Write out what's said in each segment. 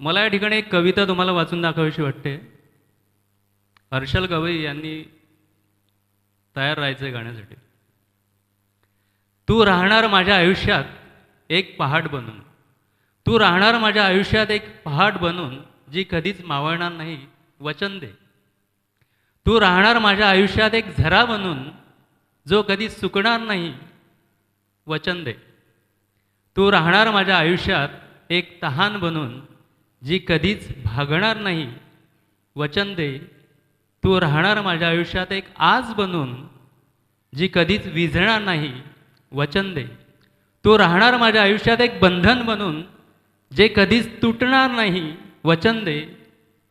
मला या ठिकाणी एक कविता तुम्हाला वाचून दाखवावीशी वाटते. हर्षल गवई यांनी तयार राहायचं गाण्यासाठी. तू राहणार माझ्या आयुष्यात एक पहाट बनून, तू राहणार माझ्या आयुष्यात एक पहाट बनून, जी कधीच मावळणार नाही वचन दे. तू राहणार माझ्या आयुष्यात एक झरा बनून, जो कधी सुकणार नाही वचन दे. तू राहणार माझ्या आयुष्यात एक तहान बनून, जी कधीच भागणार नाही वचन दे. तू राहणार माझ्या आयुष्यात एक आज बनून, जी कधीच विझणार नाही वचन दे. तू राहणार माझ्या आयुष्यात एक बंधन बनून, जे कधीच तुटणार नाही वचन दे.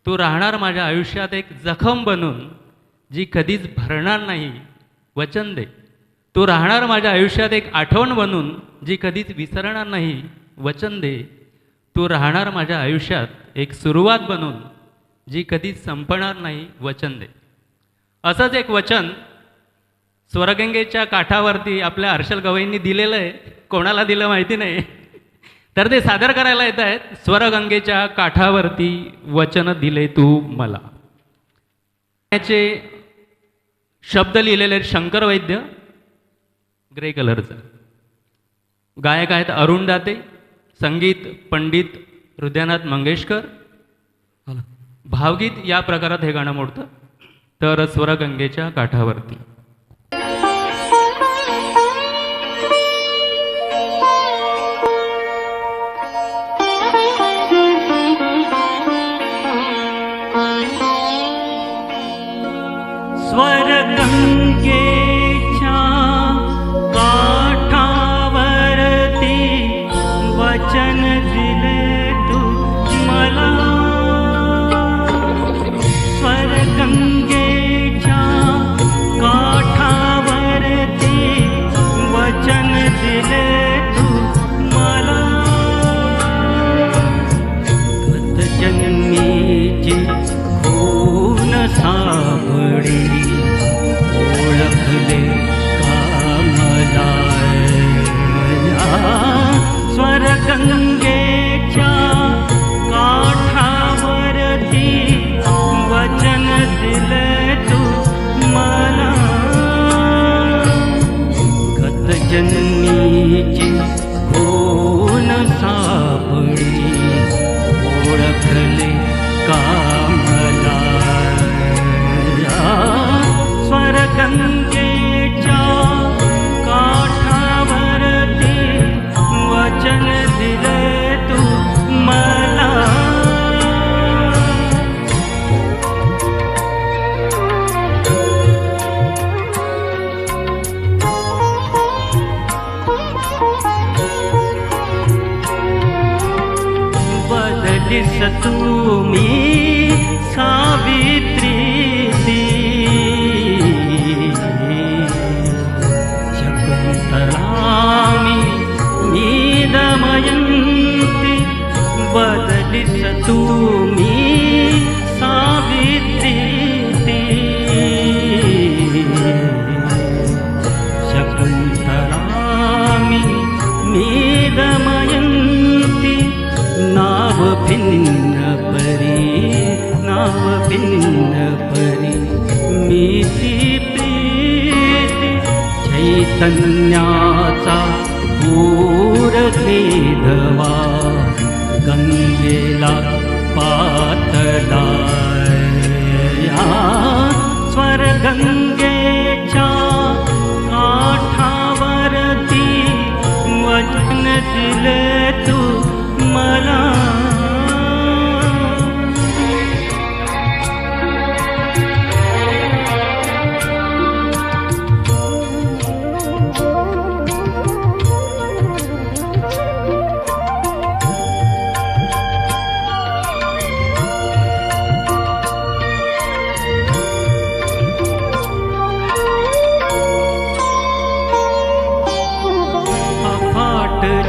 तू राहणार माझ्या आयुष्यात एक जखम बनून, जी कधीच भरणार नाही वचन दे. तू राहणार माझ्या आयुष्यात एक आठवण बनून, जी कधीच विसरणार नाही वचन दे. तू राहणार माझ्या आयुष्यात एक सुरुवात बनून, जी कधीच संपणार नाही वचन दे. असंच एक वचन स्वरगंगेच्या काठावरती आपल्या हर्षल गवईंनी दिलेलं आहे. कोणाला दिलं माहिती नाही, तर ते सादर करायला येत आहेत. स्वरगंगेच्या काठावरती वचन दिले तू मला. याचे शब्द लिहिलेले आहेत शंकर वैद्य, ग्रे कलरचं. गायक आहेत अरुण दाते, संगीत पंडित हृदयनाथ मंगेशकर. भावगीत या प्रकारात हे गाणं मोडतं. तर स्वरगंगेच्या काठावरती. स्वरगंगेच्या काठावरती वचन दिले तू मला. स्वरगंगेच्या काठावरती वचन दिले तू मला. गतजन्मीची खून सापडी ओळखले का मला. स्वरगंगेच्या काठावरती वचन दिले तू मला. गतजन्मीची खून सापडी ओळखले का मला. स्वरगंगेच्या काठावरती वचन दिले तू मला. बदलीस तुम्ही सावित्री दमयंती. बदलीस तुम्ही सावित्री शकुंतलामी मी दमयंती. नाव भिन्न परी, नाव भिन्न परी मी ती प्रीती. चैतन्याचा पूर धवा गंगेला पातला. स्वरगंगेच्या काठावरती वचन दिले तू मला.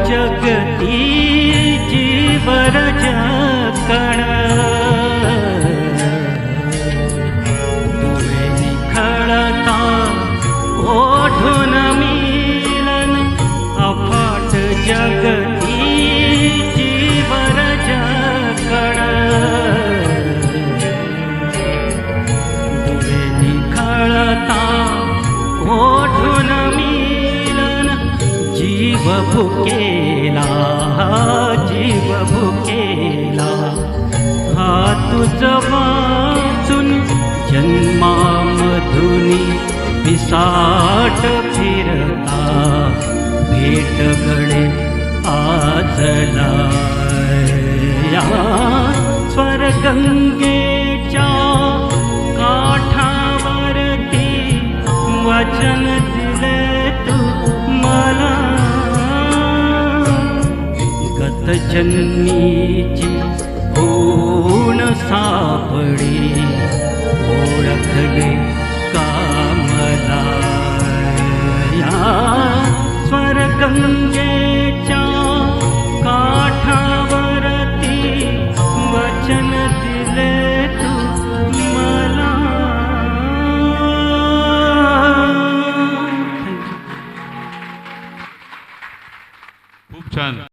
जगती भुकेला जीव भुकेला हा तुझ वाचून जन्मामधुनी पिसाट फिरता भेट गळे आजला या स्वर्गंगेच्या काठावरती वचन दिले तू मला गतजन्मीची होण सापडी ओळखले का मला या स्वर्गंगेच्या काठावरती वचन दिले तू मला. खूप छान.